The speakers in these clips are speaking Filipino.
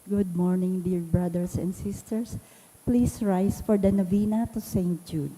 Good morning, dear brothers and sisters. Please rise for the novena to Saint Jude.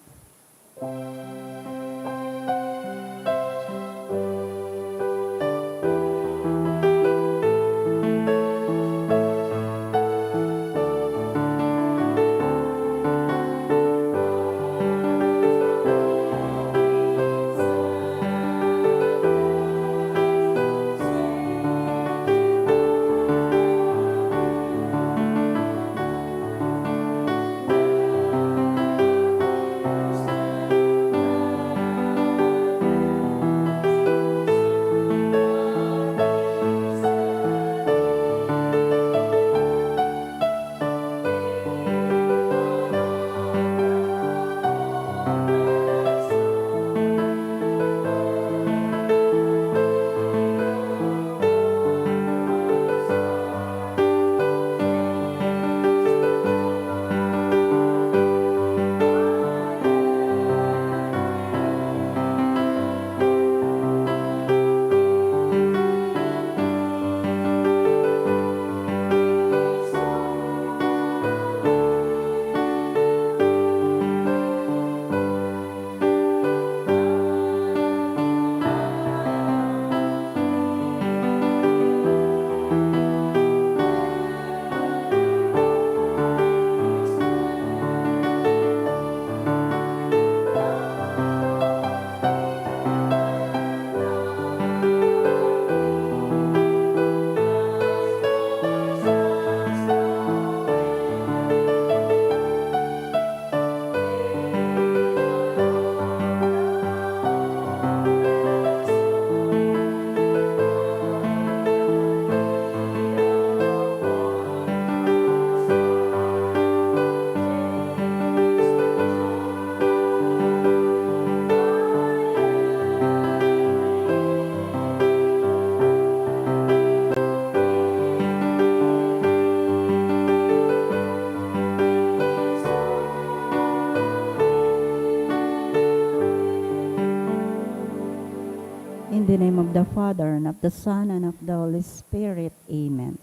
In the name of the Father, and of the Son, and of the Holy Spirit. Amen.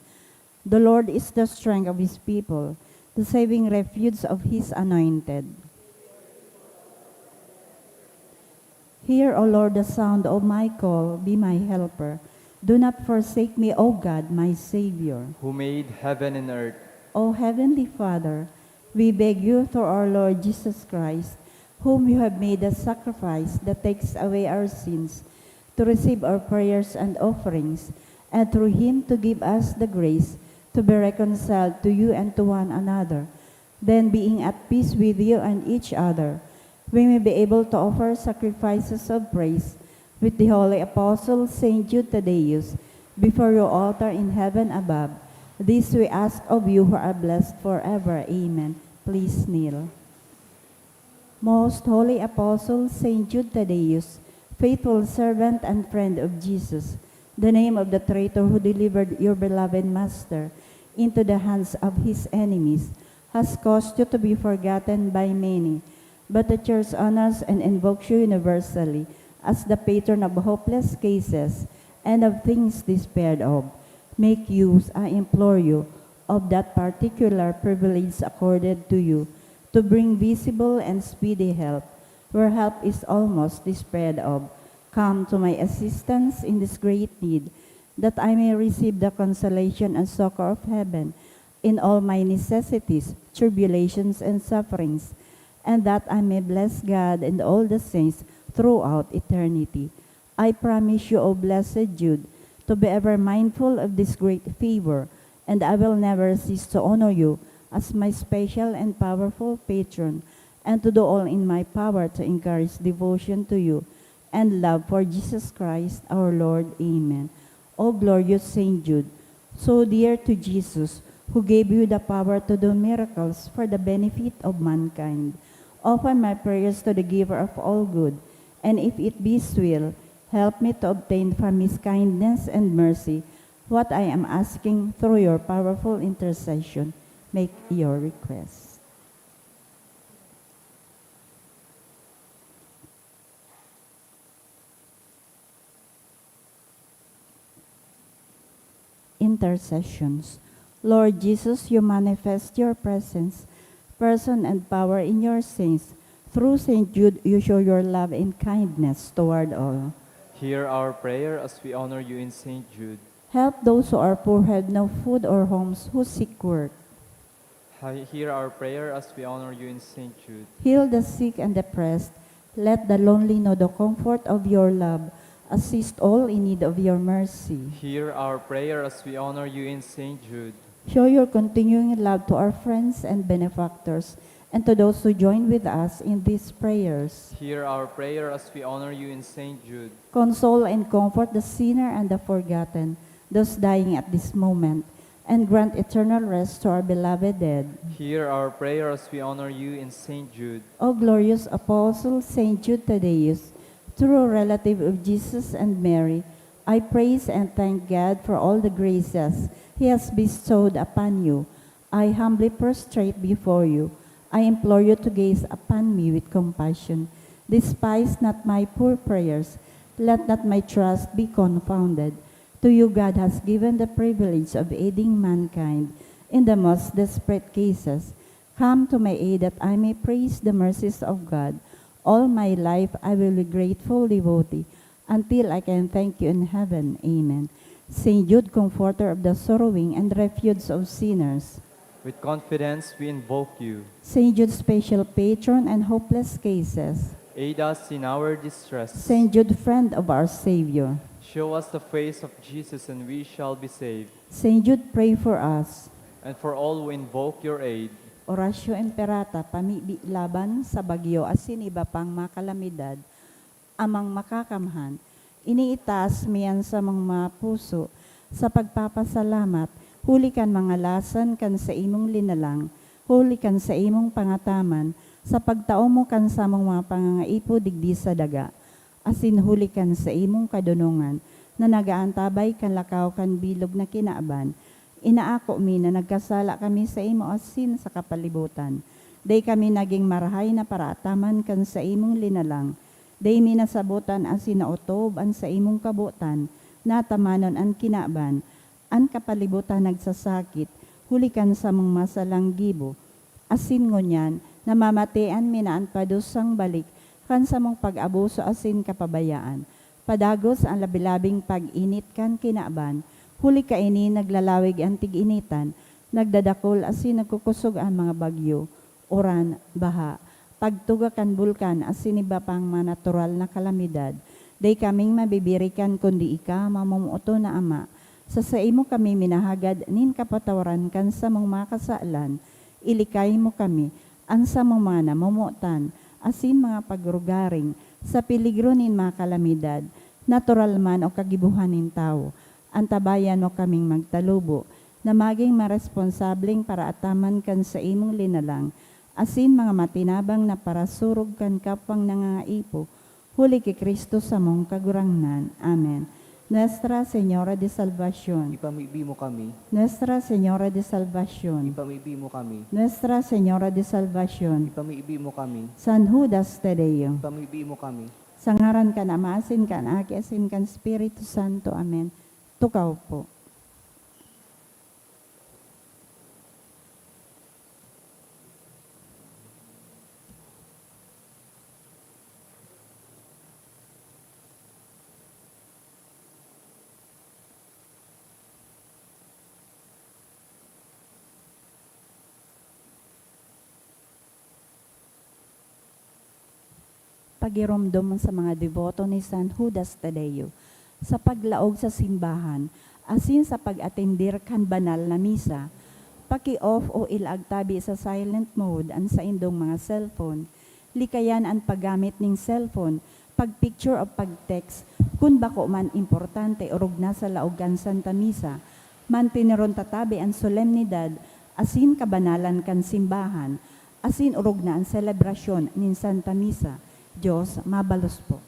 The Lord is the strength of his people, the saving refuge of his anointed. Hear, O Lord, the sound of my call, be my helper. Do not forsake me, O God, my Savior. Who made heaven and earth. O Heavenly Father, we beg you through our Lord Jesus Christ, whom you have made a sacrifice that takes away our sins, to receive our prayers and offerings, and through him to give us the grace to be reconciled to you and to one another. Then, being at peace with you and each other, we may be able to offer sacrifices of praise with the holy apostle Saint Jude Thaddeus before your altar in heaven above. This we ask of you who are blessed forever. Amen. Please kneel. Most holy apostle Saint Jude Thaddeus, faithful servant and friend of Jesus, the name of the traitor who delivered your beloved Master into the hands of his enemies, has caused you to be forgotten by many, but the Church honors and invokes you universally as the patron of hopeless cases and of things despaired of. Make use, I implore you, of that particular privilege accorded to you, to bring visible and speedy help, where help is almost despaired of. Come to my assistance in this great need, that I may receive the consolation and succor of heaven in all my necessities, tribulations, and sufferings, and that I may bless God and all the saints throughout eternity. I promise you, O blessed Jude, to be ever mindful of this great favor, and I will never cease to honor you as my special and powerful patron, and to do all in my power to encourage devotion to you and love for Jesus Christ our Lord. Amen. O glorious Saint Jude, so dear to Jesus, who gave you the power to do miracles for the benefit of mankind, offer my prayers to the giver of all good, and if it be his will, help me to obtain from his kindness and mercy what I am asking through your powerful intercession. Make your request. Intercessions. Lord Jesus, you manifest your presence, person and power in your saints. Through St. Jude, you show your love and kindness toward all. Hear our prayer as we honor you in St. Jude. Help those who are poor, have no food or homes, who seek work. Hear our prayer as we honor you in St. Jude. Heal the sick and depressed. Let the lonely know the comfort of your love. Assist all in need of your mercy. Hear our prayer as we honor you in St. Jude. Show your continuing love to our friends and benefactors, and to those who join with us in these prayers. Hear our prayer as we honor you in St. Jude. Console and comfort the sinner and the forgotten, those dying at this moment, and grant eternal rest to our beloved dead. Hear our prayer as we honor you in St. Jude. O glorious Apostle Saint Jude Thaddeus, true relative of Jesus and Mary, I praise and thank God for all the graces He has bestowed upon you. I humbly prostrate before you. I implore you to gaze upon me with compassion. Despise not my poor prayers. Let not my trust be confounded. To you God has given the privilege of aiding mankind in the most desperate cases. Come to my aid that I may praise the mercies of God. All my life I will be grateful devotee until I can thank you in heaven. Amen. Saint Jude, comforter of the sorrowing and refuge of sinners. With confidence we invoke you. Saint Jude, special patron and hopeless cases. Aid us in our distress. Saint Jude, friend of our Savior. Show us the face of Jesus and we shall be saved. Saint Jude, pray for us. And for all who invoke your aid, Oratio Imperata, pamibi laban sa bagyo asin iba pang makalamidad, amang makakamhan, iniitaas miyan sa mga puso, sa pagpapasalamat, huli kan mga lasan kan sa imong linalang, huli kan sa imong pangataman, sa pagtao mo kan sa mga pangangaipo digdi sa daga, asin huli kan sa imong kadunungan, na nagaantabay kan lakaw kan bilog na kinaaban. Inaako mi na nagkasala kami sa imo asin sa kapalibutan. Day kami naging marahay na parataman kan sa imong linalang. Day mi nasabutan asin na utob an sa imong kabutan. Natamanon an kinaban. An kapalibutan nagsasakit. Hulikan sa mong masalang gibo. Asin ngunyan, namamatian mi na an padusang balik. Kan sa mong pag-abuso asin kapabayaan. Padagos ang labilabing pag-init kan kinaban. Huli ka ini naglalawig ang tig-initan, nagdadakol asin nagkukusog ang mga bagyo, uran, baha, pagtuga kan bulkan asin iba pang mga natural na kalamidad. Day kaming mabibirikan kundi ika mamumuto na ama. Sa imo kami minahagad nin kapatawaran kan sa mga kasaalan, ilikay mo kami, ansa mong mga namumutan, asin mga pagrugaring, sa piligro nin mga kalamidad, natural man o kagibuhanin tao. Antabayan mo kaming magtalubo, na maging maresponsableng para ataman kan sa imong linalang, asin mga matinabang na parasurog kan kapwang nangangaipo, huli kay Kristo sa mong kagurangnan. Amen. Nuestra Señora de Salvación. Ipamibi mo kami. Nuestra Señora de Salvación. Ipamibi mo kami. Nuestra Señora de Salvación. Ipamibi mo kami. San Judas Tadeo. Ipamibi mo kami. Sangaran ka na maasin kan aki asin kan Espiritu Santo. Amen. Tukaw po. Pagiromdom sa mga deboto ni San Judas Tadeo sa paglaog sa simbahan, asin sa pag-atendir kan banal na misa, paki-off o ilagtabi sa silent mode an sa indong mga cellphone, likayan ang paggamit ning cellphone, pag-picture o pag-text, kun bako man importante orog na sa laogan Santa Misa, mantiniron tatabi ang solemnidad, asin kabanalan kan simbahan, asin orog na ang selebrasyon nin Santa Misa. Diyos, mabalos po.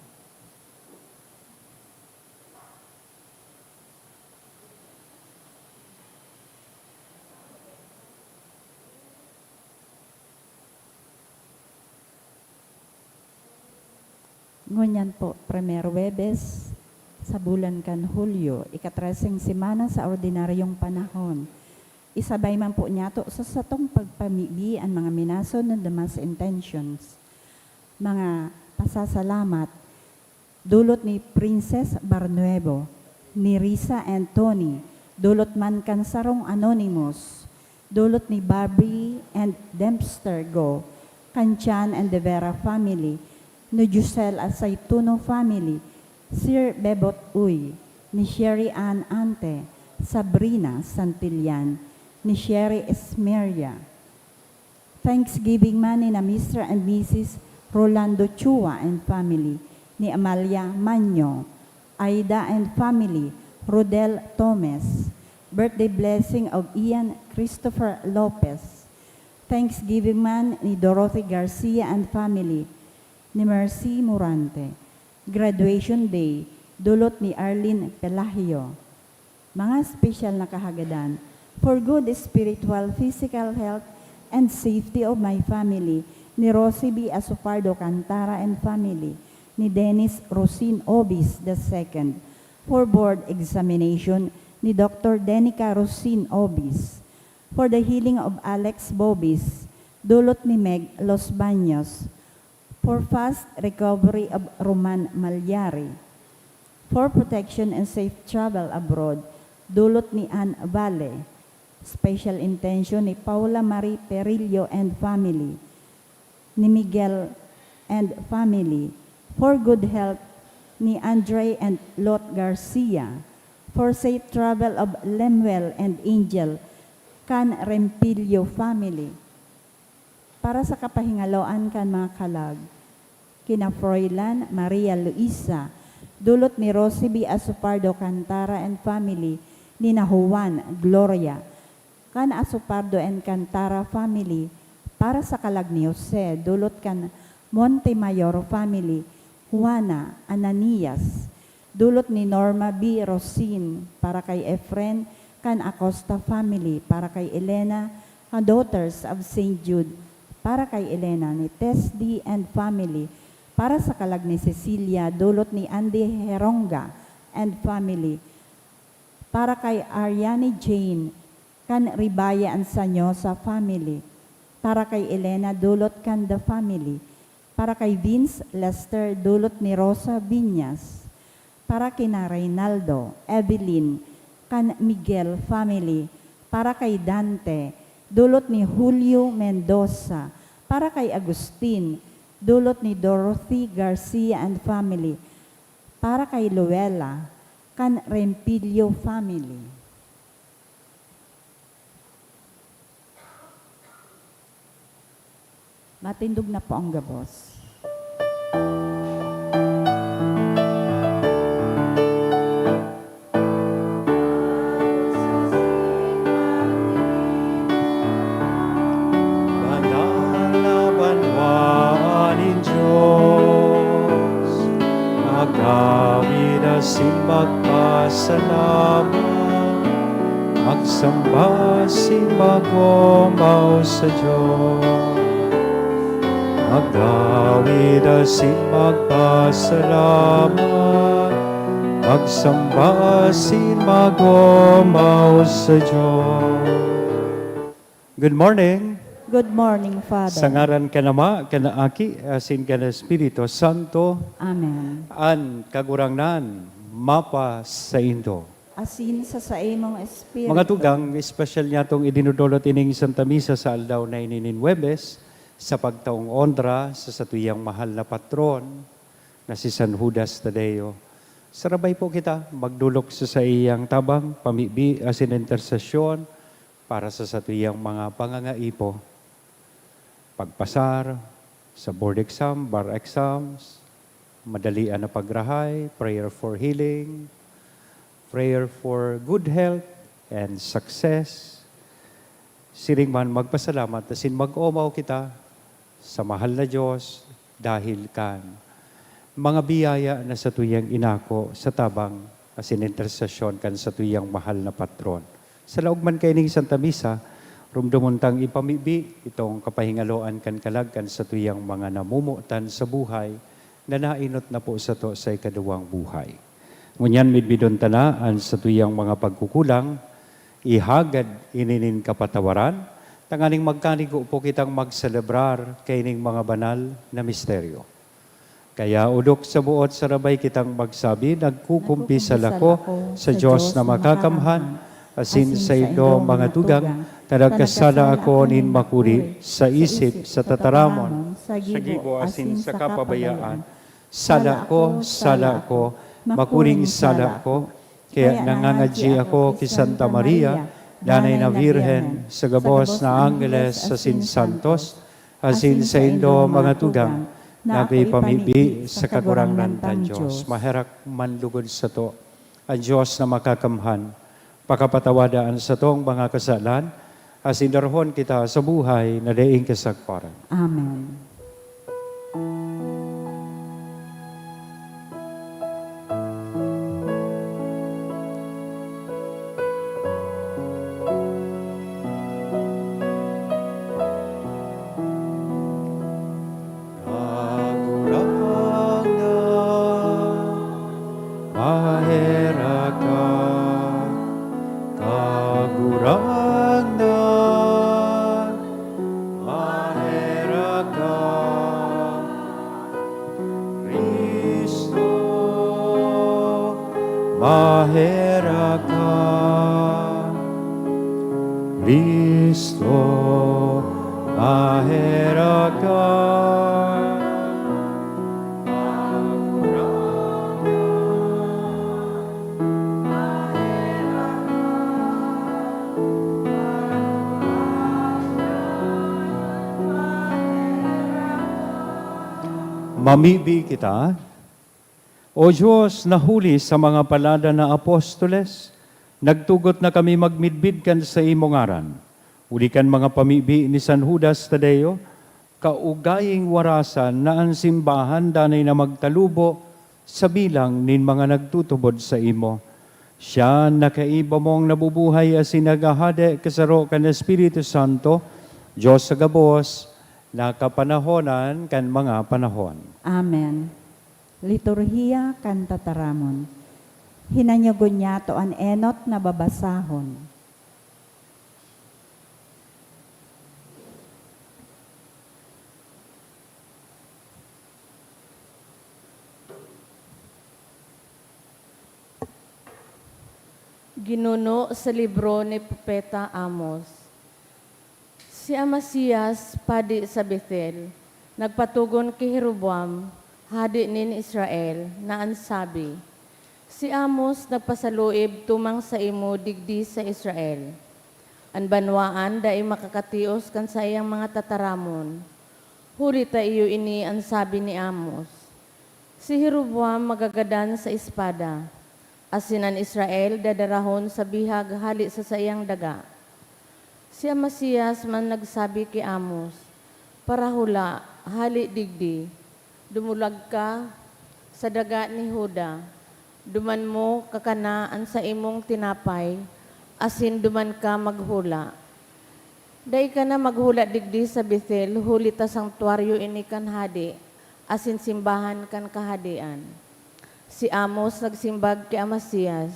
Ngunyan po, Primer Webes, sa bulan kan Hulyo, ikatreseng semana sa ordinaryong panahon. Isabay man po niya to sa satong pagpamibi ang mga minason ng damas intentions. Mga pasasalamat, dulot ni Princess Barnuevo, ni Risa and Tony, dulot man Kansarong Anonymous, dulot ni Barbie and Dempster Go, Kanchan and De Vera family, ni Jusel Asaytuno family, Sir Bebot Uy, ni Sherry Ann Ante, Sabrina Santillan, ni Sherry Esmeria. Thanksgiving man ni na Mr. and Mrs. Rolando Chua and family, ni Amalia Manyo, Aida and family, Rodel Thomas. Birthday blessing of Ian Christopher Lopez. Thanksgiving man ni Dorothy Garcia and family, ni Mercy Murante. Graduation day, dulot ni Arlene Pelahio. Mga special na kahagadan, for good spiritual, physical health, and safety of my family, ni Rosie B. Asupardo Cantara and family, ni Dennis Rosin Obis II. For board examination, ni Dr. Denica Rosin Obis. For the healing of Alex Bobis, dulot ni Meg Los Baños. For fast recovery of Roman Malyari. For protection and safe travel abroad, dulot ni Ann Vale. Special intention ni Paula Marie Perillo and family, ni Miguel and family. For good health, ni Andre and Lot Garcia. For safe travel of Lemuel and Angel, kan Rempilio family. Para sa kapahingaloan kan mga kalag, kina Froilan Maria Luisa, dulot ni Rosie B. Asupardo Cantara and family, ni na Juan Gloria, kan Asupardo and Cantara family. Para sa kalag ni Jose, dulot kan Montemayor family, Juana Ananias, dulot ni Norma B. Rosin, para kay Efren kan Acosta family, para kay Elena, daughters of St. Jude, para kay Elena ni Tess D. and family, para sa kalag ni Cecilia, dulot ni Andy Heronga and family, para kay Ariane Jane, kan Ribaya and Sanyosa family, para kay Elena, dulot kan the family, para kay Vince Lester, dulot ni Rosa Viñas, para kina Reynaldo, Evelyn, kan Miguel family, para kay Dante, dulot ni Julio Mendoza, para kay Agustin, dulot ni Dorothy Garcia and family, para kay Luella, kan Rempilio family. Matindog na po ang gabos. Magpasalamat, magsamba simagomaw sa Diyos. Magdawid magpasalamat, magsamba simagomaw sa Diyos. Good morning. Good morning, Father. Sa ngaran ka nama, kanaaki, asin ka na Espiritu Santo, Amen. an kagurangnan, mapa sa Indo. Asin sa imong espiritu. Mga tugang, special niya itong idinudulot ining Santa Misa sa aldaw na ininin Huwebes, sa pagtaong ondra sa satuyang mahal na patron, na si San Judas Tadeo. Sarabay po kita, magdulok sa iyang tabang, pamibi, asin intersesyon, para sa satuyang mga pangangaipo. Pagpasar, sa board exam, bar exams, madalian na pagrahay, prayer for healing, prayer for good health and success. Siring man magpasalamat, asin mag-omaw kita sa mahal na Diyos dahil kan mga biyaya na sa tuyang inako sa tabang asin intersesyon kan sa tuyang mahal na patron. Sa laog man kay ning Santa Misa, rumdumuntang ipamibi itong kapahingaloan kan kalagkan sa tuyang mga namumutan sa buhay na nainot na po sa to sa ikaduwang buhay. Ngunyan midbidon tanaan sa tuyang mga pagkukulang, ihagad ininin kapatawaran, tanganing magkanigo po kitang magselebrar kaining mga banal na misteryo. Kaya udok sa buot sarabay kitang magsabi, nagkukumpisal ako sa Diyos na makakamhan, asin sa ilo mga tugang, tanagkasala ako nin makuri sa isip, sa tataramon, sa gibo, asin sa kapabayaan. Sala ko, makuring sala ko, kaya nangangadji ako kay Santa Maria, Danay na Virhen, sa gabos na Angeles, sa sinsantos, asin sa ilo mga tugang, na ako'y pamibi sa kakurangnan tan Diyos. Maherak manlugod sa to, ang Diyos na makakamhan, pakapatawadaan sa tong mga kasalan, as indarhon kita sa buhay na daing kasagparan. Amen. Kristo, mahera ka. Mamibi kita, O Diyos, nahuli sa mga palada na apostoles, nagtugot na kami magmidbid kan sa imong ngaran. Ulikan mga pamibi ni San Judas Tadeo, kaugaying warasan na ang simbahan danay na magtalubo sa bilang nin mga nagtutubod sa imo. Siya nakaiba mong nabubuhay as sinagahade kasaro kan Espiritu Santo, Diyos sa gabos, nakapanahonan kan mga panahon. Amen. Liturhiya kan tataramon. Hinanyagon niya to an enot na babasahon. Ginuno sa libro ni Propeta Amos. Si Amasiyas, padi sa Bethel, nagpatugon kay Jeroboam, hadi nin Israel, na ansabi, si Amos nagpasaluib tumang sa imo digdi sa Israel. Ang banwaan dai makakatios kan sa iyang mga tataramon. Huli ta iyo ini ang sabi ni Amos. Si Jeroboam magagadan sa espada, asinan Israel dadarahon sa bihag hali sa sayang daga. Si Amasiyas man nagsabi kay Amos, parahula, hali digdi, dumulag ka sa daga ni Huda, duman mo kakanaan sa imong tinapay, asin duman ka maghula. Day ka na maghula digdi sa Bethel, huli ta sanktuaryo ini kan hadi, asin simbahan kan kahadian. Si Amos nagsimbag kay Amasiyas,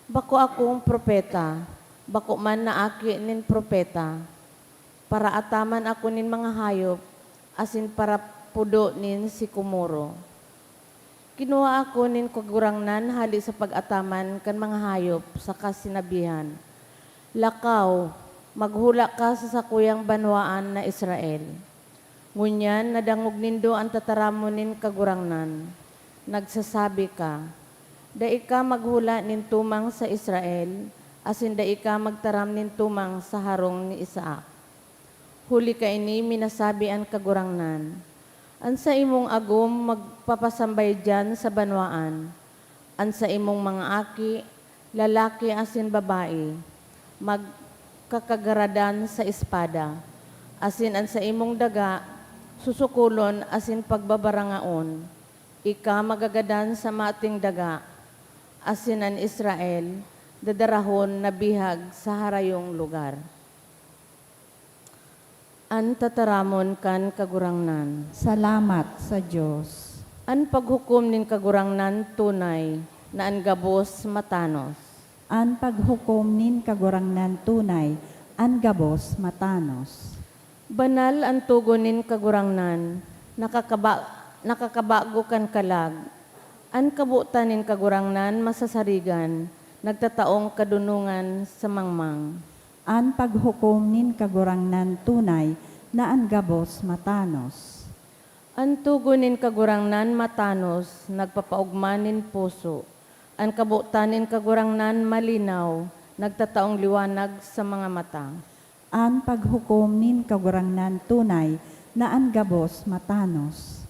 bako akong propeta, bako man na aki nin propeta, para ataman ako nin mga hayop, asin para pudo nin si kumuro. Kinuha ako nin kagurangnan hali sa pag-ataman kan mga hayop sa kasinabihan. Lakaw, maghula ka sa sakuyang banwaan na Israel. Ngunyan, nadangog nindo ang tataramo nin kagurangnan. Nagsasabi ka, dai ka maghula nin tumang sa Israel, asin dai ka magtaram nin tumang sa harong ni Isaac. Huli ka ini minasabi ang kagurangnan. Ansa imong agom magpapasambay dyan sa banwaan. Ansa imong mga aki, lalaki asin babae, magkakagaradan sa espada. Asin ansa imong daga, susukulon asin pagbabarangaon. Ika magagadan sa mating daga, asin ang Israel, dadarahon na bihag sa harayong lugar. An tataramon kan kagurangnan. Salamat sa Diyos. An paghukom nin kagurangnan tunay na an gabos matanos. An paghukom nin kagurangnan tunay, an gabos matanos. Banal ang tugunin kagurangnan, nakakabago kan kalag. An kabutanin kagurangnan masasarigan, nagtataong kadunungan sa mangmang. An paghukom nin kagurangnan tunay, na an gabos matanos. Ang tugunin kagurangnan matanos, nagpapaugmanin puso. Ang kabutanin kagurangnan malinaw, nagtataong liwanag sa mga mata. An paghukom nin kagurangnan tunay, na an gabos matanos.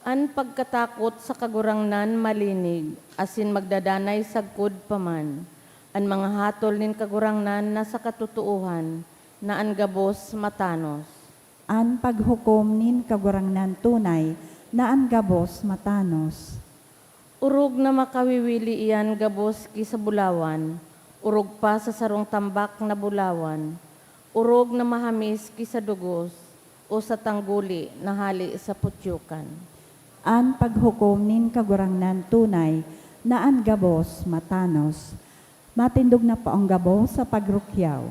Ang pagkatakot sa kagurangnan malinig, asin magdadanay sagkod paman. Ang mga hatol nin kagurangnan na sa katutuuhan, na ang gabos matanos. An paghukom nin kagurangnan tunay, na an gabos matanos. Urog na makawiwili iyan gabos ki sa bulawan, urog pa sa sarong tambak na bulawan, urog na mahamis ki sa dugos, o sa tangguli na hali sa putyukan. An paghukom nin kagurangnan tunay, na an gabos matanos. Matindog na pa ang gabos sa pagrukyaw.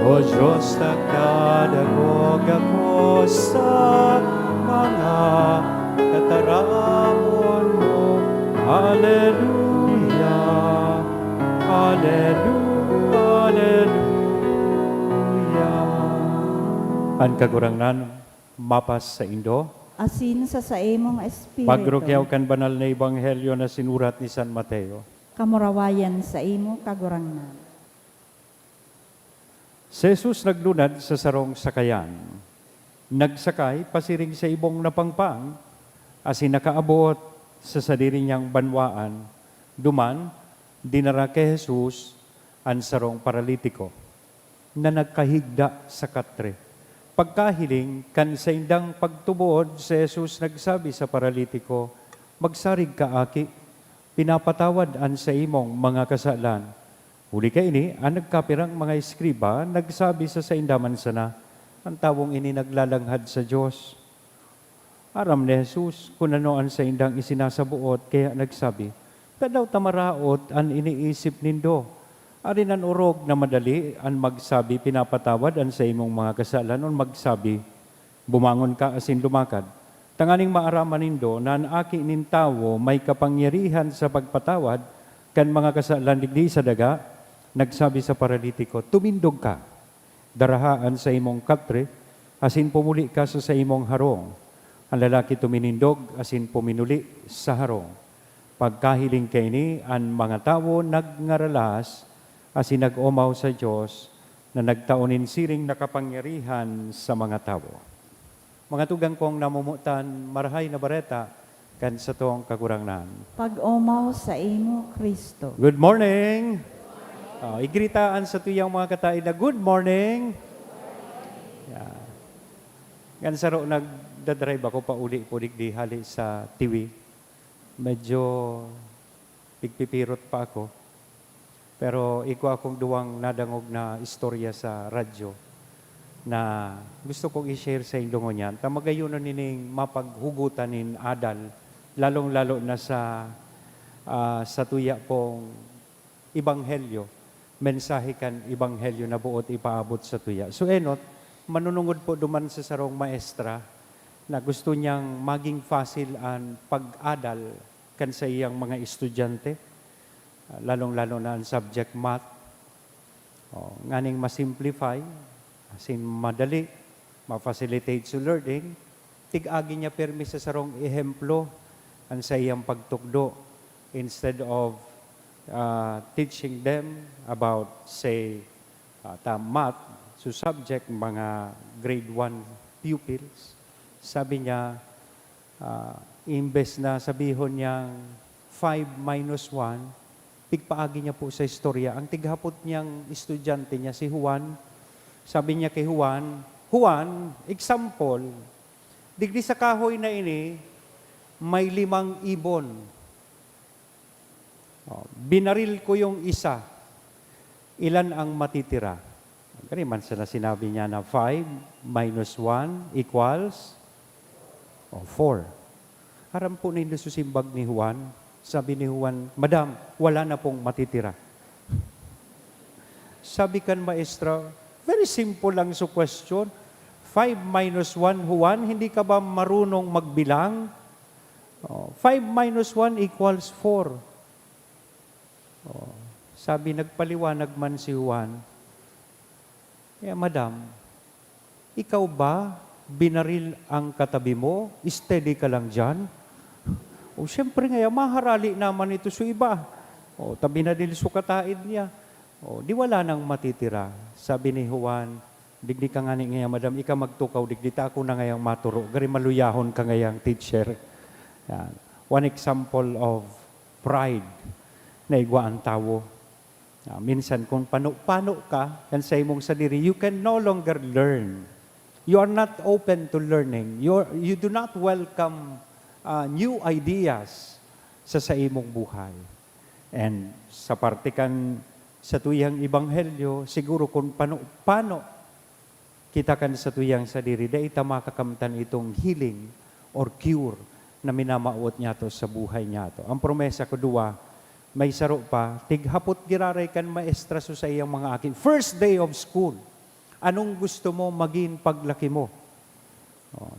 O Diyos, nagdadagog ako sa mga kataramon mo. Hallelujah, Hallelujah, Hallelujah. Ang kagurangnan, mapas sa Indo. Asin sa saimong espiritu. Pagrukyaw kan banal na ebanghelyo na sinurat ni San Mateo. Kamurawayan sa imo kagurangnan. Si Jesus naglunad sa sarong sakayan. Nagsakay pasiring sa ibong napangpang, asin nakaabot sa sadiri niyang banwaan. Duman, dinara kay Jesus ang sarong paralitiko na nagkahigda sa katre. Pagkahiling, kan sa indang pagtubuod, si Jesus nagsabi sa paralitiko, magsarig ka aki, pinapatawad an sa imong mga kasalan. Huli ka ini, ang nagkapirang mga eskriba, nagsabi sa indaman sana, ang tawong ini naglalanghad sa Diyos. Aram ni Jesus, kung ano ang sa indang isinasabuot, kaya nagsabi, kadaw tamaraot ang iniisip nindo. Arin ang urog na madali, ang magsabi, pinapatawad ang sa imong mga kasalan, ang magsabi, bumangon ka asin lumakad. Tanganing maaraman nindo, na ang aki nin tawo may kapangyarihan sa pagpatawad, kan mga kasalan digdi sa daga, nagsabi sa paralitiko, tumindog ka, darahaan sa imong katre, asin pumuli ka sa imong harong. Ang lalaki tuminindog, asin puminuli sa harong. Pagkahiling kaini, ang mga tao nagngaralas, asin nag-umaw sa Diyos, na nagtaonin siring nakapangyarihan sa mga tao. Mga tugang kong namumutan, marahay na bareta, kan sa tuong kagurangnan. Pag-umaw sa imo Kristo. Good morning! Igritaan sa tuyang mga katain na good morning! Yeah. Gan saro nagdadrive ako pa uli po di hali sa TV. Medyo pigpipirot pa ako. Pero iko akong duwang nadangog na istorya sa radyo na gusto kong i-share sa inyo ngunyan. Tamagayunan nining mapaghugutan nin adal, lalong-lalo na sa tuya pong ibanghelyo. Mensahe kan ibanghelyo na buot ipaabot sa tuya. So enot, manunungod po duman sa sarong maestra na gusto niyang maging facile ang pag-adal kan sa iyang mga estudyante, lalong-lalo na ang subject math. Nganing masimplify, asin madali, ma-facilitate sa learning, tig-agi niya permi sa sarong ehemplo ang sa iyang pagtukdo instead of teaching them about, say, math, so subject, mga grade 1 pupils. Sabi niya, imbes na sabihon niyang 5 minus 1, pigpaagi niya po sa istorya. Ang tighapot niyang estudyante niya, si Juan, sabi niya kay Juan, Juan, example, digdi sa kahoy na ini, may 5 ibon. Binaril ko yung isa. ilan ang matitira? Ganun man sila sinabi niya na 5 minus 1 equals 4. Haram po ninyo susimbag ni Juan. Sabi ni Juan, Madam, wala na pong matitira. Sabi kan maestra, very simple lang sa question. 5 minus 1, Juan, hindi ka ba marunong magbilang? 5 minus 1 equals 4. Sabi, nagpaliwanag man si Juan, Madam, ikaw ba binaril ang katabi mo? Steady ka lang dyan? Siyempre nga, maharali naman ito sa iba. Tabi na din sukatain niya. Di wala nang matitira. Sabi ni Juan, digdi ka nga niya, Madam, ika magtukaw, digdi ta ako na ngayang maturo. Gari maluyahon ka ngayang teacher. Yan. One example of pride na igwa ang tao. Minsan kung paano ka, kan sa imong sadiri, you can no longer learn. You are not open to learning. You do not welcome new ideas sa imong buhay. And sa parte kan sa tuyang ibanghelyo, siguro kung paano kita kan sa tuyang sadiri, da ita makakamtan itong healing or cure na minamaot niya to sa buhay niya to. Ang promesa ko dua, may saro pa, tighapot giraray kan maestra so sa iyang mga akin. First day of school, anong gusto mo maging paglaki mo?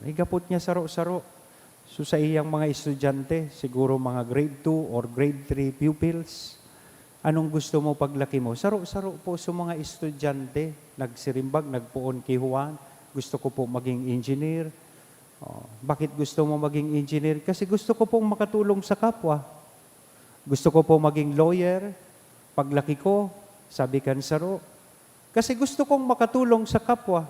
Higapot niya saro-saro. So sa iyang mga estudyante, siguro mga grade 2 or grade 3 pupils, anong gusto mo paglaki mo? Saro-saro po sa mga estudyante, nagsirimbag, nagpuon kay Juan, gusto ko po maging engineer. Bakit gusto mo maging engineer? Kasi gusto ko pong makatulong sa kapwa. Gusto ko po maging lawyer, paglaki ko, sabi kan saro. Kasi gusto kong makatulong sa kapwa.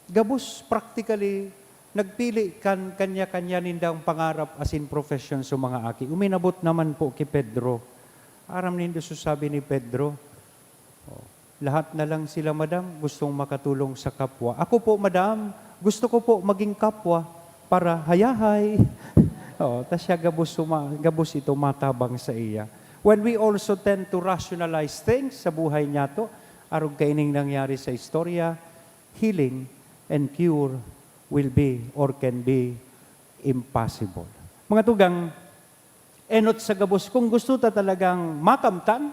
Gabos, practically, nagpili kan kanya-kanya nindang pangarap as in profession sa mga aki. Uminabot naman po kay Pedro. Aram nindo sabi ni Pedro, lahat na lang sila, Madam, gustong makatulong sa kapwa. Ako po, Madam, gusto ko po maging kapwa para hayahay. Tas siya gabos ito matabang sa iya. When we also tend to rationalize things sa buhay niya to, arog kaining nangyari sa istorya, healing and cure will be or can be impossible. Mga tugang, enot sa gabos, kung gusto ta talagang makamtan,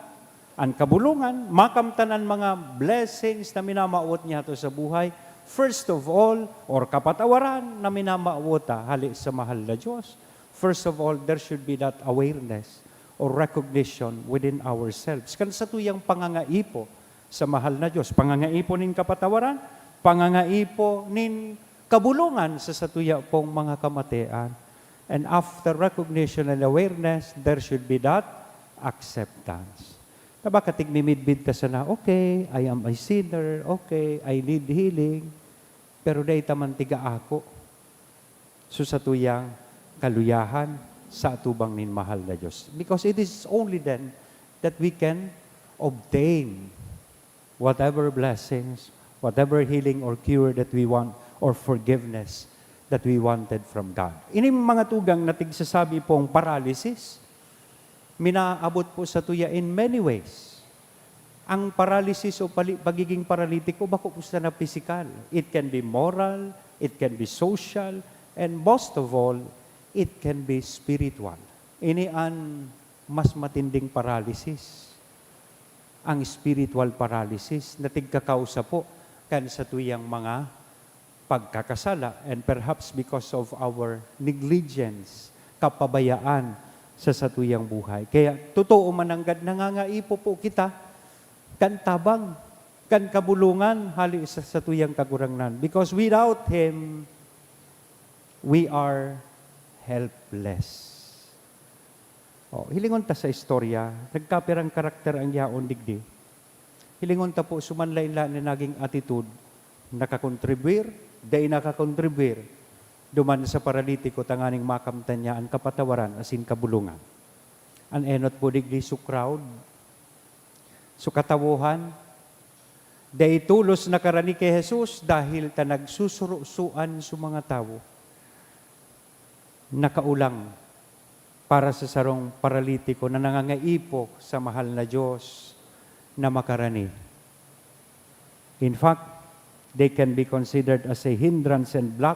ang kabulungan, makamtan ang mga blessings na minamaot niya to sa buhay, first of all, or kapatawaran na minamaot hali sa mahal na Diyos. First of all, there should be that awareness or recognition within ourselves. Kan sa tuyang pangangaipo sa mahal na Diyos, pangangaipo nin kapatawaran, pangangaipo nin kabulungan sa satuya pong mga kamatian. And after recognition and awareness, there should be that acceptance. Baka tigmimidbid ka sana, okay, I am a sinner, okay, I need healing, pero dahi taman tiga ako. So sa tuyang kaluyahan sa atubang nin mahal na Diyos. Because it is only then that we can obtain whatever blessings, whatever healing or cure that we want, or forgiveness that we wanted from God. Ini mga tugang na tigsasabi pong paralysis, minaabot po sa tuya in many ways. Ang paralysis o pagiging paralitiko, bako po sa na physical. It can be moral, it can be social, and most of all, it can be spiritual. Ini ang mas matinding paralysis. Ang spiritual paralysis na tigkakausa po kan sa tuyang mga pagkakasala and perhaps because of our negligence, kapabayaan sa satuyang buhay. Kaya totoo mananggad nangangaipo po kita kan tabang, kan kabulungan hali sa satuyang kagurangnan. Because without Him, we are helpless. Hilingon ta sa istorya, nagkapirang karakter ang yaon digdi. Hilingon ta po sumanlain-la na naging attitude, nakakontribuir, day nakakontribuir, duman sa paralitiko tanganing makamtan niya ang kapatawaran asin kabulungan. Ang enot po digdi su crowd, su katawuhan, day tulos nakarani kay Jesus dahil ta nagsusurusuan su mga tao. Nakaulang para sa sarong paralitiko na nangangaipo sa mahal na Diyos na makarani. In fact, they can be considered as a hindrance and block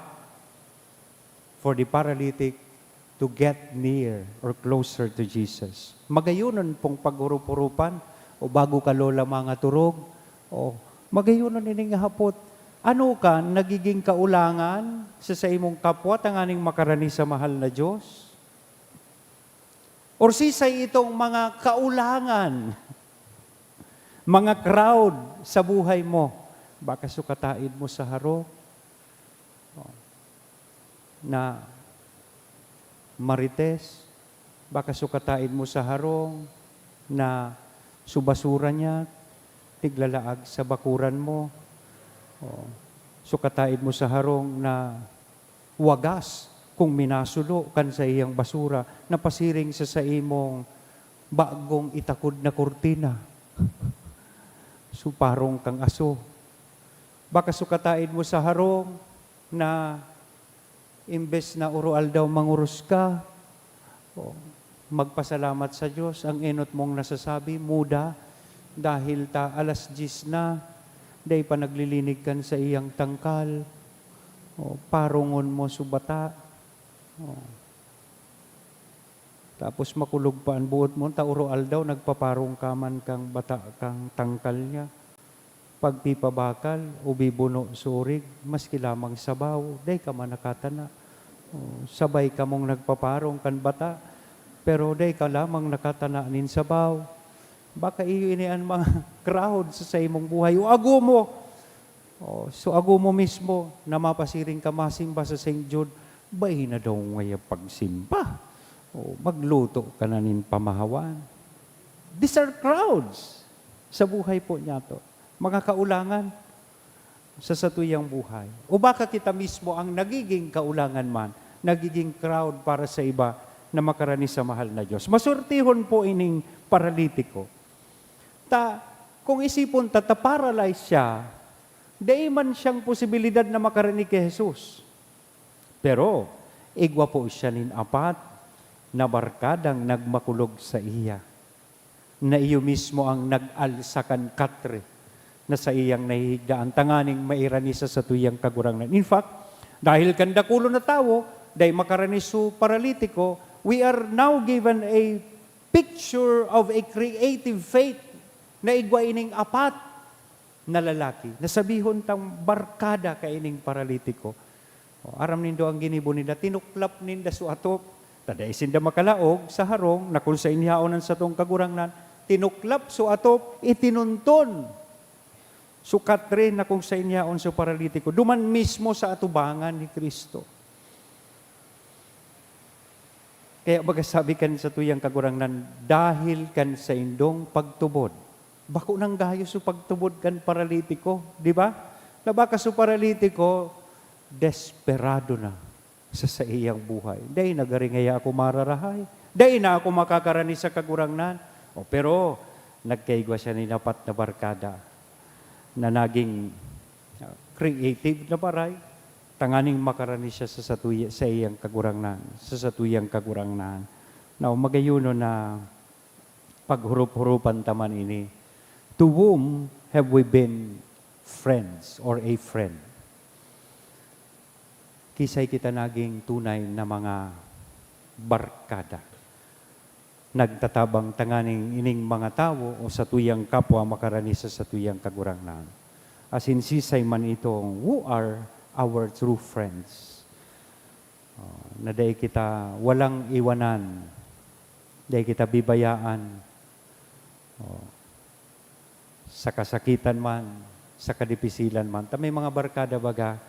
for the paralytic to get near or closer to Jesus. Magayunon pong paghurup-hurupan o bago ka lola mga turog o magayunon ining hapot. Ano ka nagiging kaulangan sa imong kapwa tanganing makarani sa mahal na Diyos? Or sisay itong mga kaulangan, mga crowd sa buhay mo. Baka sukatain mo sa harok na marites, baka sukatain mo sa harong na subasura niya, tiglalaag sa bakuran mo. Sukatain mo sa harong na wagas kung minasulo kan sa iyang basura, napasiring sa imong bagong itakod na kurtina. Suparong kang aso. Baka sukatain mo sa harong na imbes na urual daw mangurus ka, magpasalamat sa Diyos, ang enot mong nasasabi, muda, dahil alas 10 na, day pa naglilinig kan sa iyang tangkal, parungon mo subata, tapos makulog pa ang buot mo, urual daw, nagpaparong kaman kang bata kang tangkal niya, pagpipabakal, ubibuno surig, maski lamang sabaw, day ka man nakatana. Sabay ka mong nagpaparong kan bata, pero day ka lamang nakatana nin sabaw. Baka iyo inian mga crowd sa imong buhay. O ago mo! So ago mo mismo, na mapasiring ka masimba sa St. Jude, bay na daw ngayon pagsimba. Magluto ka na nin pamahawan. These are crowds sa buhay po niya to. Mga kaulangan sa satuyang buhay. O baka kita mismo ang nagiging kaulangan man, nagiging crowd para sa iba na makarani sa mahal na Diyos. Masurtihon po ining paralitiko. Kung isipon paralyze siya, di man siyang posibilidad na makarani kay Jesus. Pero, igwa po siya nin apat na barkadang nagmakulog sa iya, na iyo mismo ang nag-alsakan katre, na sa iyang nahihigdaan, tanganing mairani sa tuyang kagurangan. In fact, dahil kandakulo na tao, dahil makarani su paralitiko, we are now given a picture of a creative faith na igwa ining apat na lalaki. Nasabihon tang barkada ka ining paralitiko. Aram nindo ang ginibo nila, tinuklap ninda su atop, taday sinda makalaog sa harong, na kung sa inyaonan sa tong kagurangan, tinuklap su atop, itinunton. Sukat rin na kung sa inyaon sa paralitiko, duman mismo sa atubangan ni Kristo. Kaya baga sabi kan sa tuyang kagurangan, dahil kan sa indong pagtubod, bako nang gayo sa pagtubod kan paralitiko, di ba? Na baka sa paralitiko, desperado na sa iyang buhay. Dahil nagaringaya ako mararahay. Dahil na ako makakarani sa kagurangan. Pero, nagkaigwa siya ni napat na barkada na naging creative na paray, tanganing makarani siya sa iyang kagurangan, sa satuyang kagurangan. Now, magayuno na paghurup-hurupan taman ini, to whom have we been friends or a friend? Kisay kita naging tunay na mga barkada. Nagtatabang tanganing ining mga tao o sa tuyang kapwa makarani sa tuyang kagurangan. As in sisay man itong, who are our true friends? Na day kita walang iwanan, day kita bibayaan, sa kasakitan man, sa kadipisilan man. May mga barkada baga,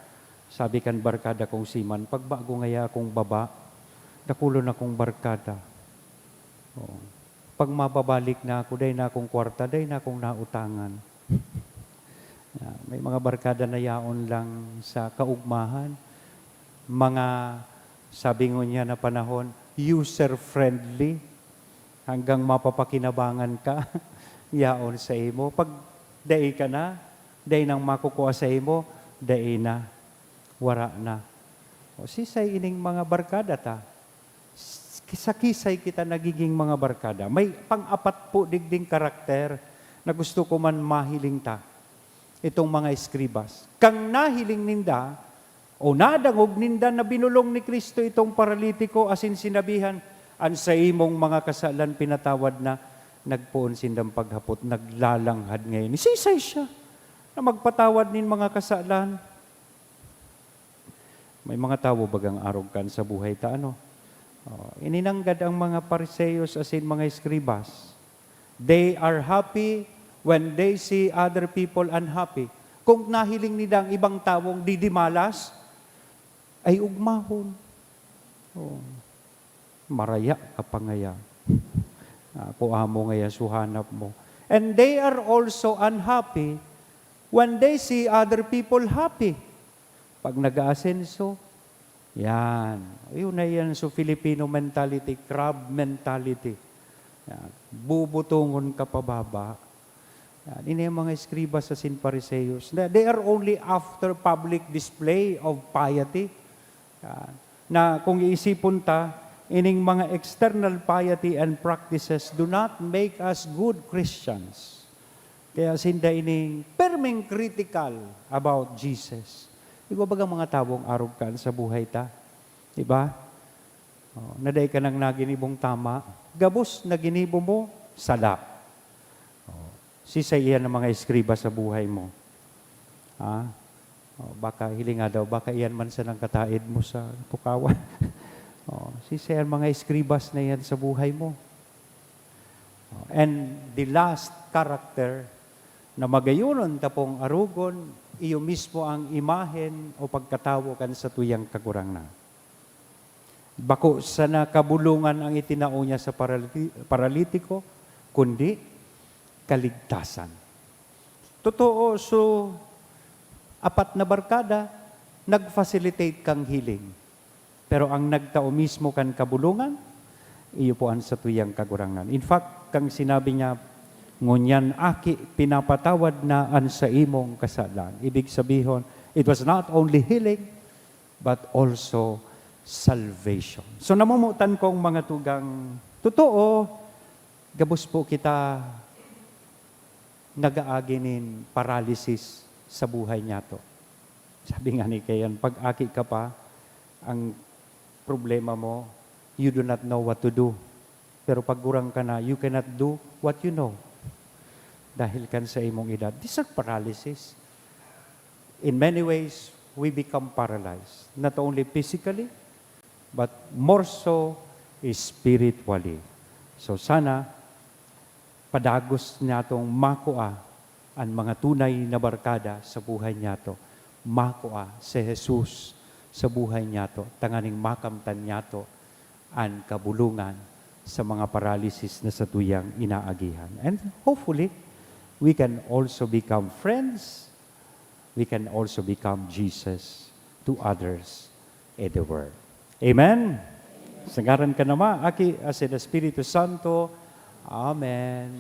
sabi kan barkada kong siman, pagbago ngaya akong baba, nakulo na kong barkada. Pag mababalik na ako, day na akong kwarta, day na akong nautangan. May mga barkada na yaon lang sa kaugmahan. Mga, sabi ngo niya na panahon, user-friendly, hanggang mapapakinabangan ka, yaon sa imo. Pag day ka na, day nang makukuha sa imo, day na, wara na. Sisay ining mga barkada ta. Sa kisay kita nagiging mga barkada. May pang-apat po digding karakter na gusto ko man mahiling ta. itong mga eskribas. Kang nahiling ninda, o nadangog ninda na binulong ni Kristo itong paralitiko, asin sinabihan, an sa imong mga kasalan pinatawad na, nagpoon sindang paghapot, naglalanghad ngayon. Isisay siya na magpatawad nin mga kasalan. May mga tao bagang arogan sa buhay ta, ano? Ininanggad ang mga Pariseyos asin mga eskribas. They are happy when they see other people unhappy. Kung nahiling nila ang ibang tawong didimalas, ay ugmahon. Maraya ka pa ngaya. Ako amo ngaya suhanap mo. And they are also unhappy when they see other people happy. Pag nag-aasenso, yan. Yun na yan so Filipino mentality, crab mentality. Yan. Bubutungon ka pababa. Yan. Ini ang mga eskribas sa Pariseyos. They are only after public display of piety. Yan. Na kung iisipon ta, ining mga external piety and practices do not make us good Christians. Kaya sinda ining perming critical about Jesus. Iba bagang mga tawong arogan sa buhay ta? Diba? Naday ka nang naginibong tama, gabos na ginibo mo, sala. Sisay iyan ang mga eskriba sa buhay mo. Baka hilinga daw, baka iyan man sa nang kataid mo sa pukawan. Sisay ang mga eskribas na yan sa buhay mo. And the last character na magayunon tapong arugon, iyo mismo ang imahen o pagkatawo kan sa tuyang kagurang na. Bako sa nakabulungan ang itinao niya sa paralitiko, kundi kaligtasan. Totoo, so apat na barkada, nag-facilitate kang healing. Pero ang nagtao mismo kan kabulungan, iyo po ang sa tuyang kagurangan. In fact, kang sinabi niya, ngunyan aki pinapatawad na an sa imong kasalan. Ibig sabihin, it was not only healing, but also salvation. So namumutan kong mga tugang, totoo, gabos po kita nagaaginin paralysis sa buhay niya to. Sabi nga ni Kayan, pag aki ka pa, ang problema mo, you do not know what to do. Pero pag gurang ka na, you cannot do what you know. Dahil kan sa imong edad. These are paralysis. In many ways, we become paralyzed. Not only physically, but more so spiritually. So sana, padagos niya itong makua ang mga tunay na barkada sa buhay niya to. Makua si Jesus sa buhay niya to. Tanganing makamtan niya to ang kabulungan sa mga paralysis na sa tuyang inaagihan. And hopefully, we can also become friends. We can also become Jesus to others in the world. Amen? Sangaran ka naman, aki asin Espiritu Santo. Amen.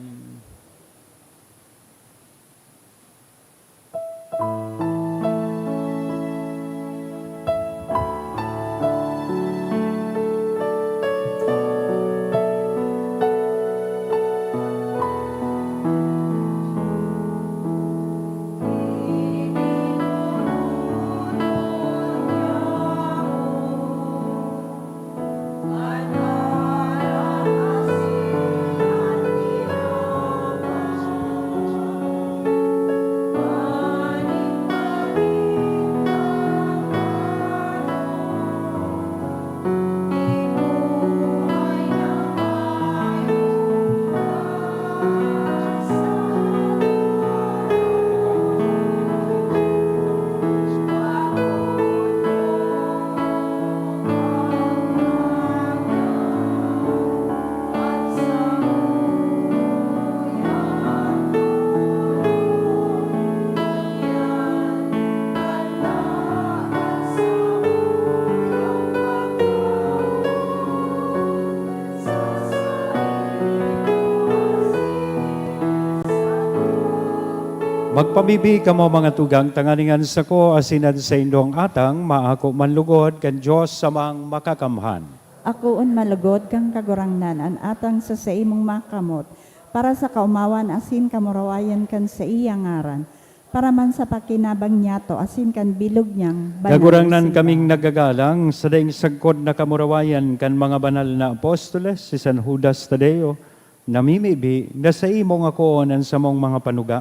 Magpamibi ka mo mga tugang tanganingan sa ko asinan sa indong atang maako manlugod kan Diyos samang makakamhan. Ako un malugod kang kagurangnan an atang sa imong makamot para sa kaumawan asin kamurawayan kan sa iyang ngaran. para man sa pakinabang niya to, asin kan bilog niyang banal Kagurangnan simbahan. kaming nagagalang sa daing sagkod na kamurawayan kan mga banal na apostoles, si San Judas Tadeo, namimibi na sa imong akoonan sa mong mga panuga,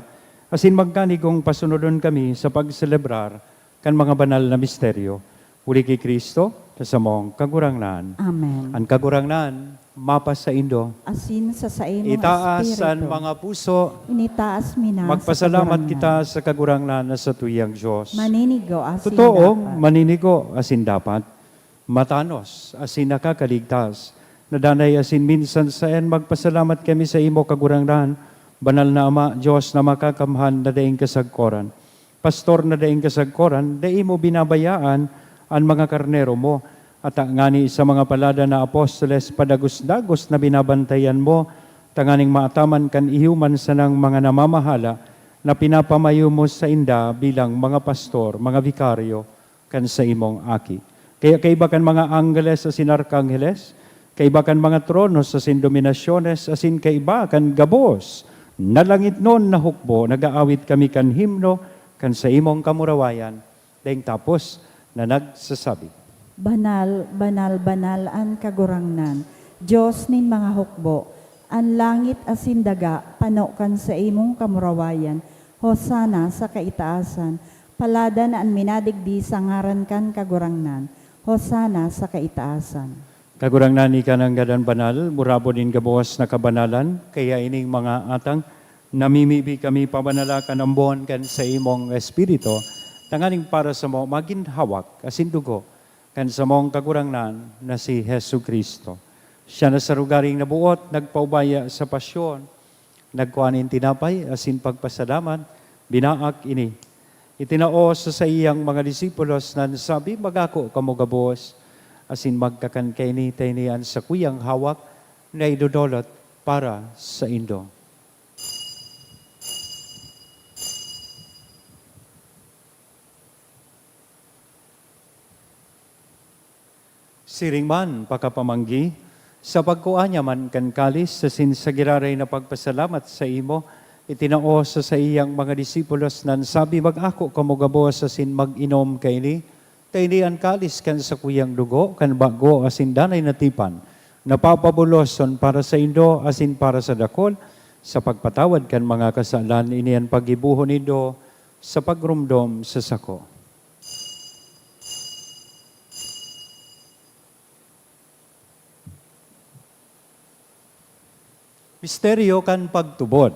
asin magkanigong pasunodon kami sa pagselebrar kan mga banal na misteryo. Uli kay Kristo, sa mong kagurangnan. Amen. Ang kagurangnan, mapas sa Indo. Asin sa imong Itaas espiritu. ang mga puso, Initaas mina magpasalamat sa kita sa kagurangnan na sa tuyang Diyos. maninigo asin Totoo, dapat. maninigo asin dapat, matanos asin nakakaligtas, nadanay asin minsan saen magpasalamat kami sa imo kagurangnan, banal na Ama, Diyos na makakamhan na daing kasagkoran. Pastor na daing kasagkoran, daing mo binabayaan ang mga karnero mo, at ngani sa mga palada na apostoles, padagos-dagos na binabantayan mo, tanganing maataman kan ihuman sa ng mga namamahala, na pinapamayo mo sa inda bilang mga pastor, mga vikaryo, kan sa imong aki. Kaya kaiba kan mga anggeles asin arkangheles, kaiba kan mga tronos asin dominasyones, asin kaiba kan gabos, na langit noon na hukbo, nagaawit kami kan himno, kan sa imong kamurawayan, daing tapos na nagsasabi, Banal, banal, banal ang kagurangnan. Diyos nin mga hukbo, ang langit asin daga, panokan sa imong kamurawayan, hosana sa kaitaasan, palada na ang minadigdi sa ngaran kan kagurangnan, hosana sa kaitaasan. kagurangnan ni ka ng gadan banal, murabo din gabuwas na kabanalan, kaya ining mga atang, namimibi kami pabanalakan ang buwan kan sa imong espiritu, tanganing para sa mo maginhawak asin dugo kan sa mong kagurangnan na si Hesu Kristo. Siya na sa rugaring nabuot, nagpaubaya sa pasyon, nagkuhanin tinapay asin pagpasalamat, binaak ini. Itinao sa iyang mga disipulos na sabi, magako kamo gabos, asin magkakan ni taynian sa kuyang hawak na idudolot para sa Indo. Siring man, pakapamanggi, sa pagkuanya man kan kalis, sa sinsagiraray na pagpasalamat sa imo, itinao sa iyang mga disipulos nan sabi, mag-ako kamugabo sa sin mag-inom kaini, kaini ang kalis kan sa kuyang dugo, kan bago asin danay natipan, napapabuloson para sa Indo asin para sa dakol, sa pagpatawad kan mga kasalan, iniyan pagibuhon nido sa pagrumdom sa sako. Misteryo kan pagtubod.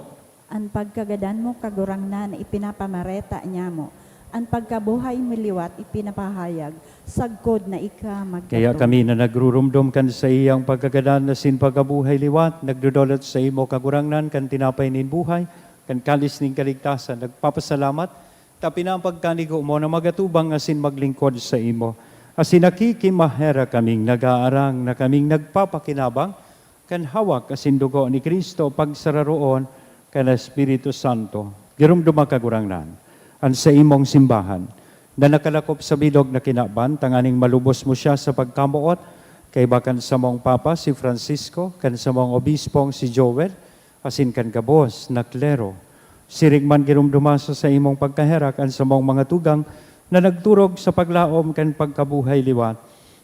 Ang pagkagadan mo kagurangnan, ipinapamareta niya mo. Ang pagkabuhay mo liwat, ipinapahayag, sagkod na ika magkato. Kaya kami na nagrurumdom kan sa iyang pagkagadan na sin pagkabuhay liwat, nagdudolot sa imo kagurangnan, kan tinapay nin buhay, kan kalis nin kaligtasan, nagpapasalamat, tapi na ang pagkanigo mo na magatubang asin maglingkod sa imo. Asin nakikimahera kaming nag-aarang na kaming nagpapakinabang, kan hawak asin dugo ni Kristo pagsararoon kan Espiritu Santo. Girumduma kagurangnan, an sa imong simbahan, na nakalakop sa bilog na kinaban, tanganing malubos mo siya sa pagkamuot, kay bakan sa mong Papa si Francisco, kan sa mong Obispong si Joel, asin kan kabos na klero. Sirigman girumduma sa imong pagkaherak, an sa mong mga tugang, na nagturog sa paglaom kan pagkabuhay liwat.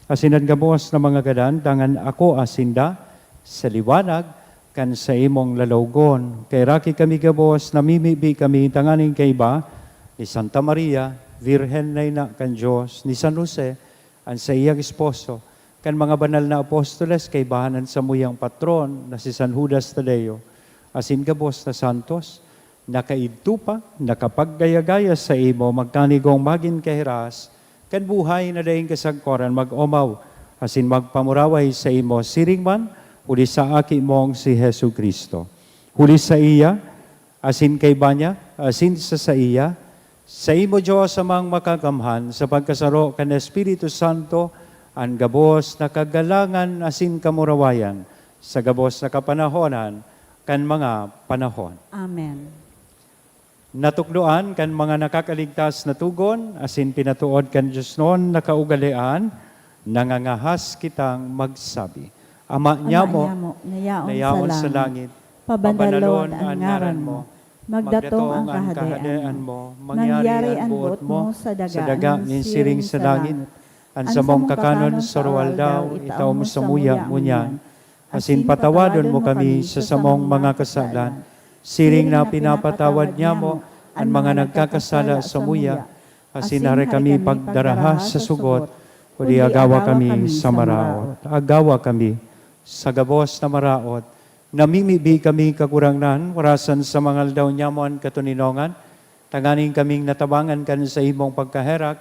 Asin ang kabos na mga gadan, tangan ako asinda, sa liwanag, kan sa imong lalawgon. Kay raki kami gabos, namimibi kami tanganing kaiba, ni Santa Maria, Virhen na ina kan Diyos, ni San Jose, ang sa iyang esposo, kan mga banal na apostoles, kay bahanan sa muyang patron, na si San Judas Tadeo, asin gabos na santos, nakaidtupa, nakapaggaya-gaya sa imo, magkanigong magin kahiras, kan buhay na daing kasagkoran, mag-omaw, asin magpamuraway sa imo, siring man, huli sa aki mong si Hesu Kristo. Huli sa iya, asin kay banya, asin sa iya, sa imo Diyos amang makakamhan, sa pagkasaro kan Espiritu Santo, ang gabos na kagalangan asin kamurawayan, sa gabos na kapanahonan, kan mga panahon. Amen. Natukdoan kan mga nakakaligtas na tugon, asin pinatuod kan Diyos noon na kaugalian, nangangahas kitang magsabi. Ama niya mo, nayaon nayaon sa sa langit, pabandalon ang ngaran mo. Magdatong ang kahadayaan mo, mangyari ang ang buot mo sa daga nin siring sa langit. Ang sa mong kakanon sa ruwal daw, itaw mo sa muya munyan. Asin patawadon mo kami sa samong mga kasalan. Siring na pinapatawad niya mo ang mga nagkakasala sa muya. Asin nare kami pagdaraha sa sugot, kundi agawa kami sa maraot. Agawa kami sa gabos na maraot. Namimibi kami kakurangnan, warasan sa mga aldaw niya mo ang katuninongan. Tanganing kaming natabangan kan sa imong pagkaherak,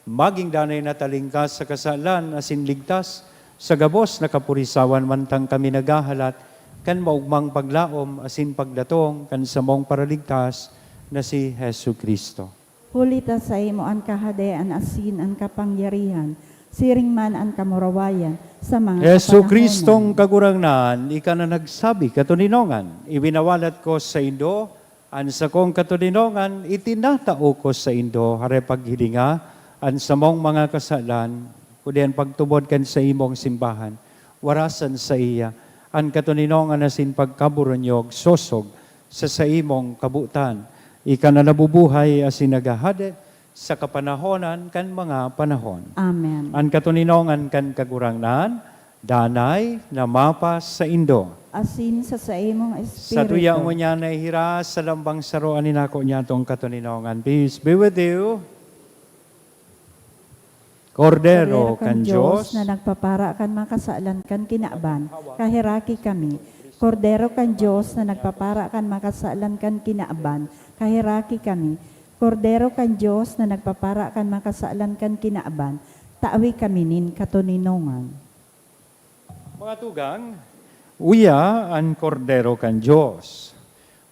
maging danay na talingkas sa kasalan, asin ligtas, sa gabos na kapurisawan mantang kami nagahalat, kan maugmang paglaom, asin pagdatong, kan sa mong paraligtas, na si Hesu Kristo. Hulita sa imo ang kahadayaan asin ang kapangyarihan, siring man ang kamurawayan sa mga Hesu kapanahonan. Kristong kagurangnan, ika na nagsabi, katuninongan, ibinawalat ko sa Indo, an sa kong katuninongan, itinatao ko sa Indo, hare paghilinga, an sa mong mga kasalan, kudian pagtubod kan sa imong simbahan, warasan sa iya, an katuninongan asin pagkaburonyog, sosog, sa imong kabutan, ika na nabubuhay asin nagahade, sa kapanahonan kan mga panahon. Amen. An katuninongan kan kagurangnan, danay na mapas sa Indo. Asin sa imong espiritu. Sa tuya mo niya na ihira sa lambang saroan ni nako niya tong katuninongan. Peace be with you. Kordero kan Diyos, na nagpapara kan makasalan kan kinaaban, kahiraki kami. Kordero kan Diyos na nagpapara kan makasalan kan kinaaban, kahiraki kami. Kordero kan Diyos na nagpapara kan makasalan kan kinaaban, taawi kami nin katuninongan. mga tugang, uya an kordero kan Diyos.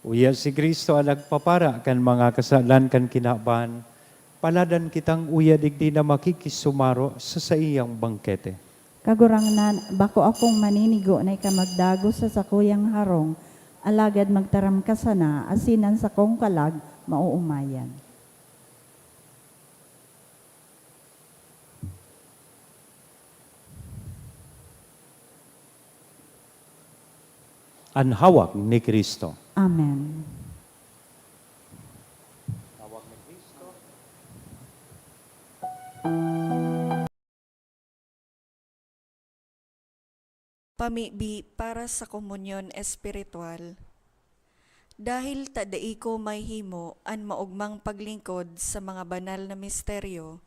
Uya si Kristo ang nagpapara kan mga kasalan kan kinaaban, paladan kitang uya digdi na makikisumaro sa iyang bangkete. Kagurangnan, bako akong maninigo na ikamagdago sa sakuyang harong, alagad magtaram ka sana, asinan sa kong kalag, mauumayan. Ang hawak ni Kristo. Amen. Pamibi para sa komunyon espiritual. Dahil tadai ko may himo an maugmang paglingkod sa mga banal na misteryo,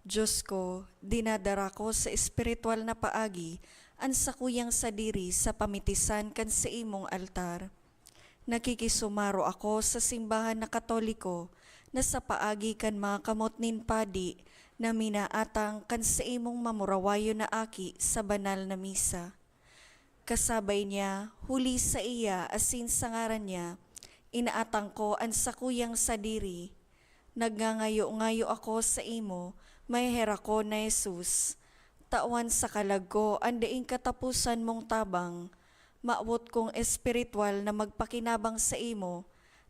Diyos ko, dinadara ko sa espiritual na paagi an sakuyang sadiri sa pamitisan kan sa imong altar. Nakikisumaro ako sa simbahan na Katoliko na sa paagi kan mga kamotnin padi na minaatang kan sa imong mamurawayo na aki sa banal na misa. Kasabay niya, huli sa iya asin sa ngaran niya, inaatang ko ang sakuyang sadiri. Nagngangayo-ngayo ako sa imo, may hera ko na Jesus. Tawan sa kalag ko, andaing katapusan mong tabang. Maawot kong espiritual na magpakinabang sa imo,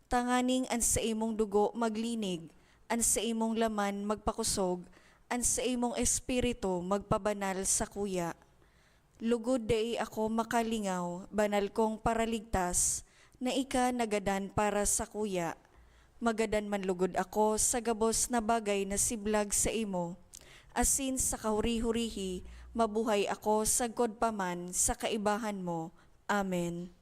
tanganing an sa imong dugo maglinig, an sa imong laman magpakusog, an sa imong espiritu magpabanal sa kuya. Lugod dai ako makalingaw, banal kong paraligtas, na ika nagadan para sa kuya. Magadan man lugod ako sa gabos na bagay na siblag sa imo. Asin sa kahuri-hurihi, mabuhay ako sa godpaman sa kaibahan mo. Amen.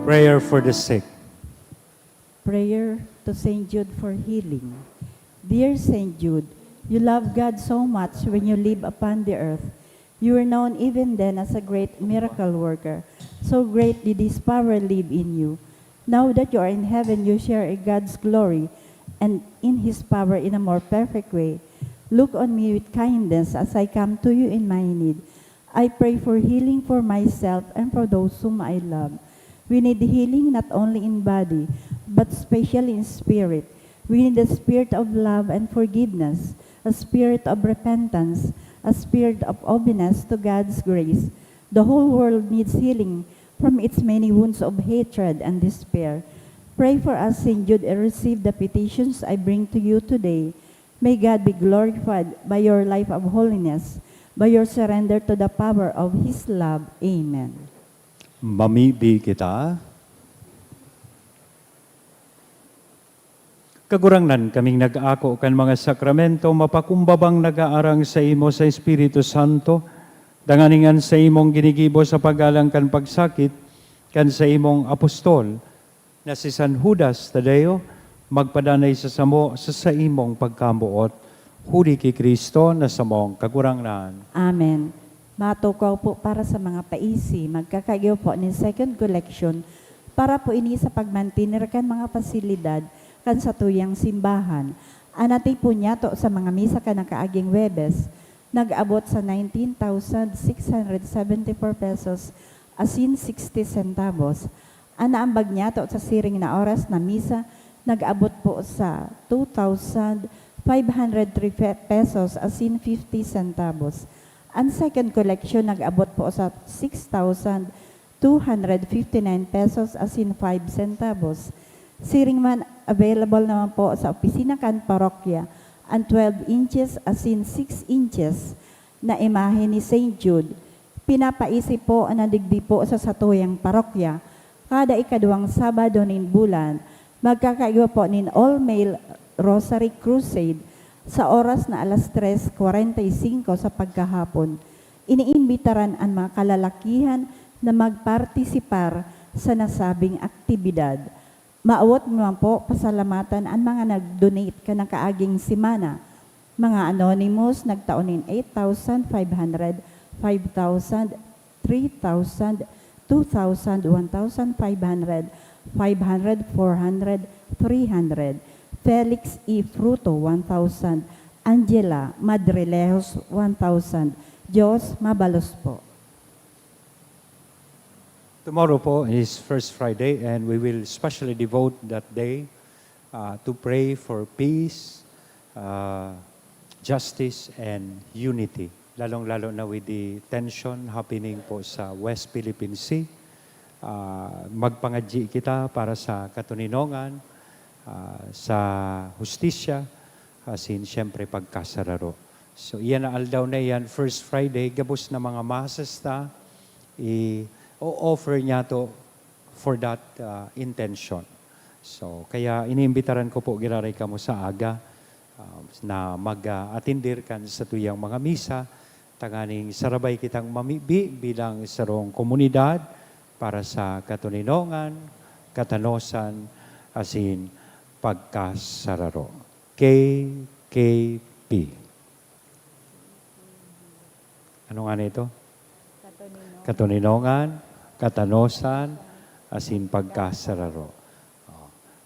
Prayer for the sick. Prayer to Saint Jude for healing. Dear Saint Jude, you love God so much when you live upon the earth. You were known even then as a great miracle worker. So great did His power live in you. Now that you are in heaven, you share in God's glory and in His power in a more perfect way. Look on me with kindness as I come to you in my need. I pray for healing for myself and for those whom I love. We need healing not only in body, but especially in spirit. We need a spirit of love and forgiveness, a spirit of repentance, a spirit of openness to God's grace. The whole world needs healing from its many wounds of hatred and despair. Pray for us, St. Jude, and receive the petitions I bring to you today. May God be glorified by your life of holiness, by your surrender to the power of His love. Amen. Mamibi kita. Kagurangnan kaming nag-ako kan mga sakramento, mapakumbabang nag-aarang sa imo sa Espiritu Santo, danganingan sa imong ginigibo sa pagalang kan pagsakit, kan sa imong apostol, na si San Judas Tadeo, magpadanay sa samo sa imong pagkamuot, huli kay Kristo na sa mong kagurangnan. Amen. Matukaw po para sa mga paisi, magkakagaw po ni second collection para po ini sa pagmantinir kan mga pasilidad kan sa tuyang simbahan. Anati po niya to sa mga misa kan nakaaging Webes, nag-abot sa 19,674 pesos asin 60 centavos. Anaambag niya to sa siring na oras na misa, nag-abot po sa 2,503 pesos asin 50 centavos. Ang second collection nag-abot po sa 6,259 pesos asin 5 centavos. Siring man available naman po sa opisina kan parokya ang 12 inches asin 6 inches na imahe ni St. Jude. Pinapaisip po ang nadigdi po sa satuyang parokya. Kada ikaduwang Sabado nin bulan, magkakaiwa po nin all-male Rosary Crusade sa oras na alas 3:45 sa pagkahapon. Iniimbitaran ang mga kalalakihan na magpartisipar sa nasabing aktibidad. Maawat naman po pasalamatan ang mga nag-donate ka ng kaaging simana. Mga anonymous nagtaonin 8,500, 5,000, 3,000, 2,000, 1,500, 500, 400, 300. Felix E. Fruto, 1,000. Angela Madrilejos, 1,000. Diyos mabalos po. Tomorrow po is First Friday and we will specially devote that day to pray for peace, justice, and unity. Lalong-lalo na with the tension happening po sa West Philippine Sea. Magpangadji kita para sa katuninongan, sa hustisya, asin siyempre pagkasararo. So iyan na aldaw na yan, First Friday, gabos na mga masasta, o-offer niya to for that intention. So, kaya iniimbitaran ko po, giraray ka mo sa aga, na mag-atindir kan sa tuyang mga misa, tanganing sarabay kitang mamibi bilang sarong komunidad para sa katuninongan, katanosan, asin pagkasararo. KKP. Ano nga nito? Katuninongan, katanosan, asin pagkasararo.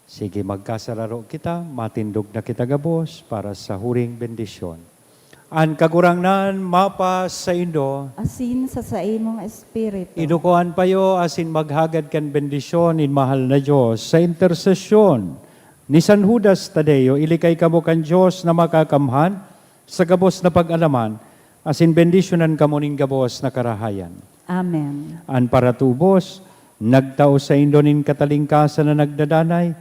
Sige, magkasararo kita, matindog na kita gabos para sa huring bendisyon. An kagurangnan mapas sa Indo, Asin sa imong espiritu. inukuan payo asin maghagad kan bendisyon in mahal na Diyos sa intersesyon ni San Judas Tadeo, ilikay kamo kan Diyos na makakamhan sa gabos na pag-alaman, asin bendisyonan kamo ning gabos na karahayan. Amen. An paratubos, nagtao sa Indo nin katalingkasan na nagdadanay,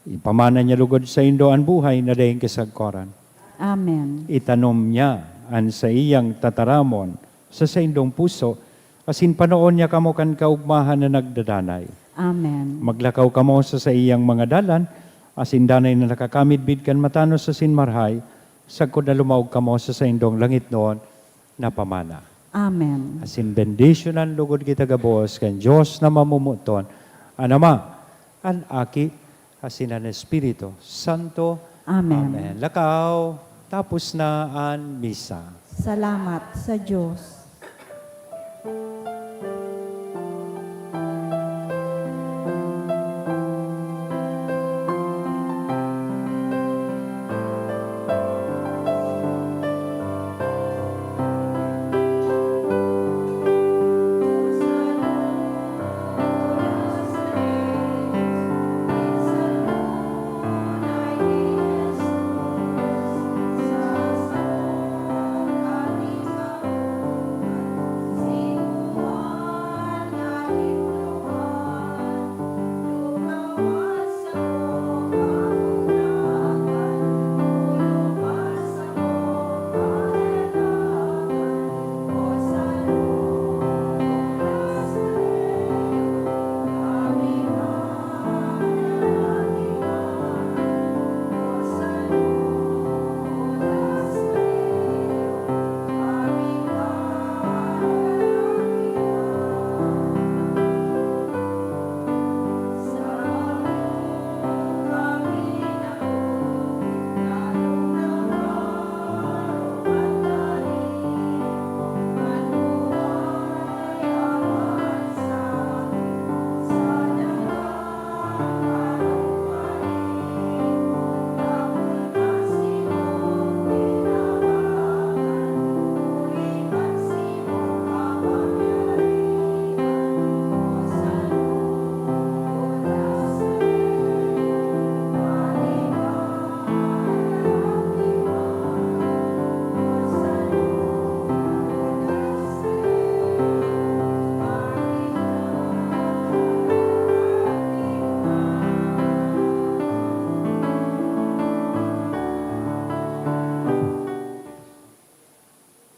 ipamana niya lugod sa Indo ang buhay na dahing kasagkoran. Amen. Itanom niya an sa iyang tataramon sa indong puso, asin panoon niya kamo kan kaugmahan na nagdadanay. Amen. Maglakaw kamo sa iyang mga dalan, asin danay na nakakamidbid kan matano sa sinmarhay, sagkod na lumaog kamo sa indong langit noon na pamana. Amen. Asin bendisyonan lugod kita gabos kan Diyos na mamumuton, Ang Ama, ang Aki, hasinan ng Espiritu Santo. Amen. Lakaw, tapos na ang misa. Salamat sa Diyos.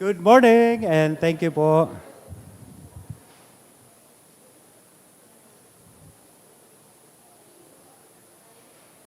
Good morning and thank you po